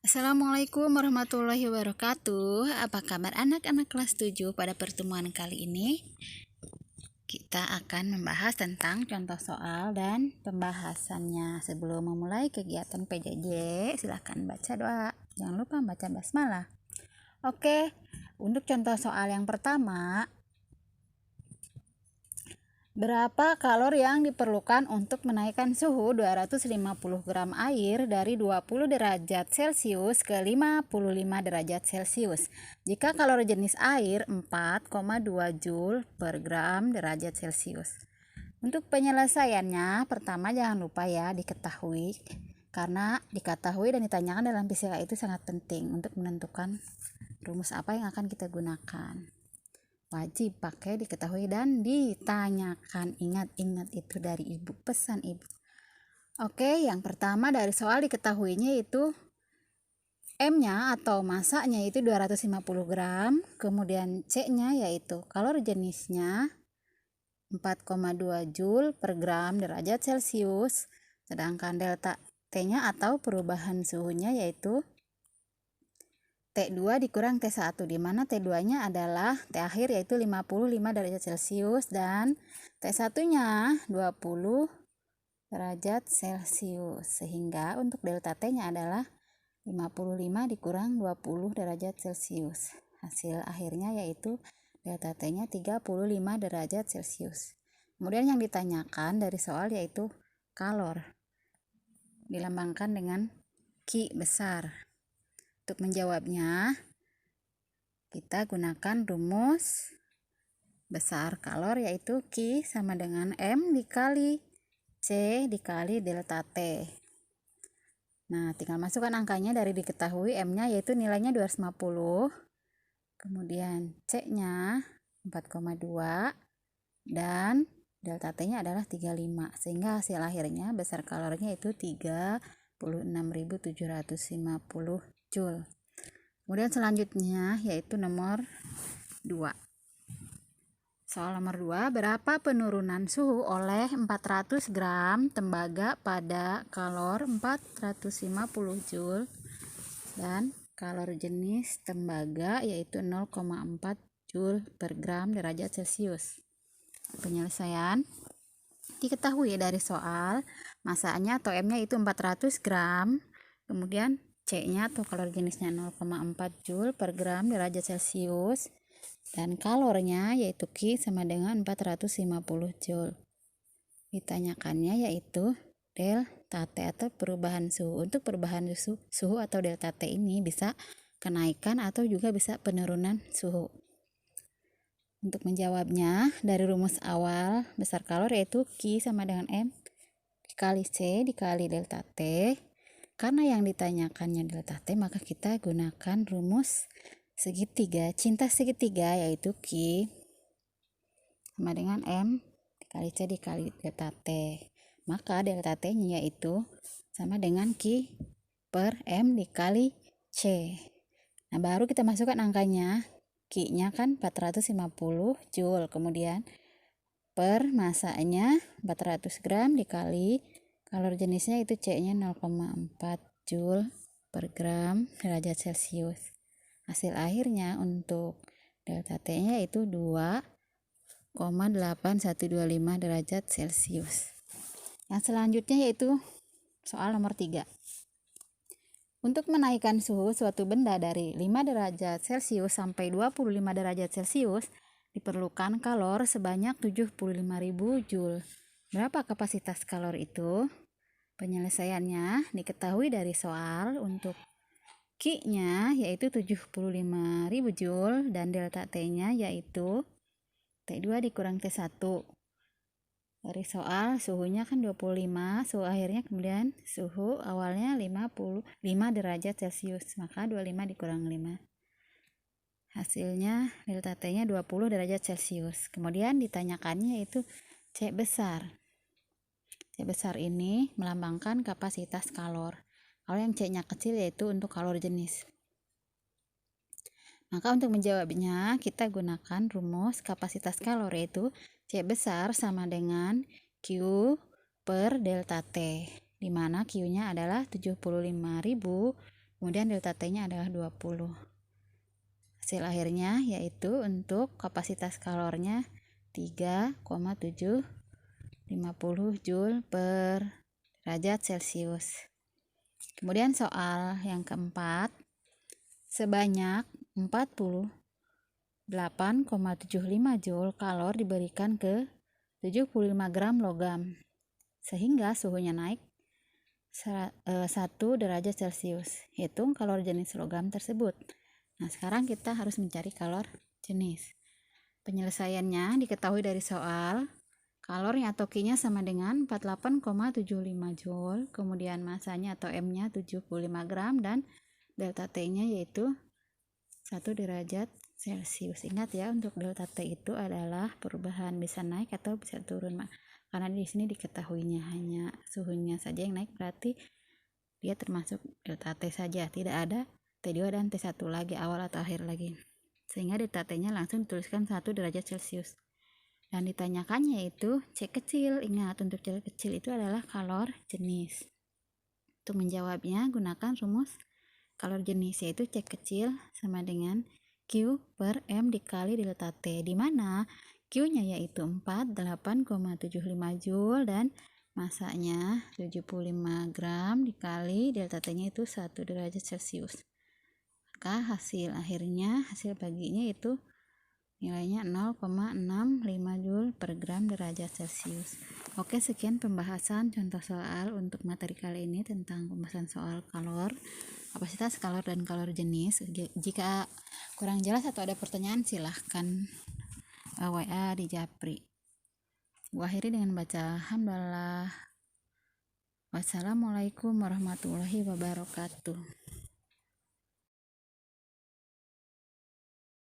Assalamualaikum warahmatullahi wabarakatuh. Apa kabar anak-anak kelas 7? Pada pertemuan kali ini kita akan membahas tentang contoh soal dan pembahasannya. Sebelum memulai kegiatan PJJ, silahkan baca doa. Jangan lupa baca basmalah. Oke, untuk contoh soal yang pertama, berapa kalor yang diperlukan untuk menaikkan suhu 250 gram air dari 20 derajat Celcius ke 55 derajat Celcius jika kalor jenis air 4,2 Joule per gram derajat Celcius. Untuk penyelesaiannya, pertama jangan lupa ya diketahui, karena diketahui dan ditanyakan dalam fisika itu sangat penting untuk menentukan rumus apa yang akan kita gunakan. Wajib pakai diketahui dan ditanyakan. Ingat itu dari ibu, pesan ibu. Oke, yang pertama dari soal diketahuinya itu M-nya atau masanya itu 250 gram, kemudian C-nya yaitu kalor jenisnya 4,2 Joule per gram derajat Celcius, sedangkan delta T-nya atau perubahan suhunya yaitu T2 dikurang T1, di mana T2-nya adalah T akhir yaitu 55 derajat Celcius dan T1-nya 20 derajat Celcius. Sehingga untuk delta T-nya adalah 55 dikurang 20 derajat Celcius. Hasil akhirnya yaitu delta T-nya 35 derajat Celcius. Kemudian yang ditanyakan dari soal yaitu kalor. Dilambangkan dengan Q besar. Untuk menjawabnya, kita gunakan rumus besar kalor yaitu Q sama dengan M dikali C dikali delta T. Nah, tinggal masukkan angkanya dari diketahui M-nya yaitu nilainya 250, kemudian C-nya 4,2 dan delta T-nya adalah 35, sehingga hasil akhirnya besar kalornya itu 36.750 Joule. Kemudian selanjutnya yaitu nomor 2. Soal nomor 2, berapa penurunan suhu oleh 400 gram tembaga pada kalor 450 Joule dan kalor jenis tembaga yaitu 0,4 Joule per gram derajat Celcius. Penyelesaian diketahui dari soal masanya atau M-nya itu 400 gram, kemudian C-nya atau kalor jenisnya 0,4 Joule per gram derajat Celcius dan kalornya yaitu Q sama dengan 450 Joule. Ditanyakannya yaitu delta T atau perubahan suhu. Untuk perubahan suhu atau delta T ini bisa kenaikan atau juga bisa penurunan suhu. Untuk menjawabnya dari rumus awal besar kalor yaitu Q sama dengan M dikali C dikali delta T. Karena yang ditanyakannya delta T, maka kita gunakan rumus segitiga, cinta segitiga yaitu Q sama dengan M dikali C dikali delta T. Maka delta T-nya yaitu sama dengan Q per M dikali C. Nah, baru kita masukkan angkanya. Q-nya kan 450 Joule, kemudian per masanya 400 gram dikali kalor jenisnya itu C-nya 0,4 Joule per gram derajat Celcius. Hasil akhirnya untuk delta T-nya itu 2,8125 derajat Celcius. Yang selanjutnya yaitu soal nomor 3. Untuk menaikkan suhu suatu benda dari 5 derajat Celcius sampai 25 derajat Celcius diperlukan kalor sebanyak 75.000 Joule. Berapa kapasitas kalor itu? Penyelesaiannya diketahui dari soal. Untuk Q-nya yaitu 75.000 Joule dan delta T-nya yaitu T2 dikurang T1. Dari soal suhunya kan 25, suhu akhirnya kemudian suhu awalnya 55 derajat Celcius, maka 25 dikurang 5. Hasilnya delta T-nya 20 derajat Celcius. Kemudian ditanyakannya itu C besar. C besar ini melambangkan kapasitas kalor. Kalau yang C-nya kecil yaitu untuk kalor jenis. Maka untuk menjawabnya kita gunakan rumus kapasitas kalor yaitu C besar sama dengan Q per delta T, di mana Q-nya adalah 75.000 kemudian delta T-nya adalah 20. Hasil akhirnya yaitu untuk kapasitas kalornya 3,750 Joule per derajat Celcius. Kemudian soal yang keempat, sebanyak 48,75 Joule kalor diberikan ke 75 gram logam, sehingga suhunya naik 1 derajat Celcius. Hitung kalor jenis logam tersebut. Nah, sekarang kita harus mencari kalor jenis. Penyelesaiannya diketahui dari soal. Kalornya atau Q-nya sama dengan 48,75 Joule, kemudian masanya atau M-nya 75 gram, dan delta T-nya yaitu 1 derajat Celcius. Ingat ya, untuk delta T itu adalah perubahan bisa naik atau bisa turun. Karena di sini diketahuinya hanya suhunya saja yang naik, berarti dia termasuk delta T saja, tidak ada T2 dan T1 lagi, awal atau akhir lagi, sehingga delta T-nya langsung dituliskan 1 derajat Celcius. Dan ditanyakannya yaitu C kecil. Ingat, untuk C kecil itu adalah kalor jenis. Untuk menjawabnya gunakan rumus kalor jenis, yaitu C kecil sama dengan Q per M dikali delta T, di mana Q-nya yaitu 48,75 Joule dan masanya 75 gram dikali delta T-nya itu 1 derajat Celcius. Maka hasil baginya itu nilainya 0,65 Joule per gram derajat Celcius. Oke, sekian pembahasan contoh soal untuk materi kali ini tentang pembahasan soal kalor, kapasitas kalor dan kalor jenis. Jika kurang jelas atau ada pertanyaan, silahkan WA di Japri. Gua akhiri dengan baca alhamdulillah. Wassalamualaikum warahmatullahi wabarakatuh.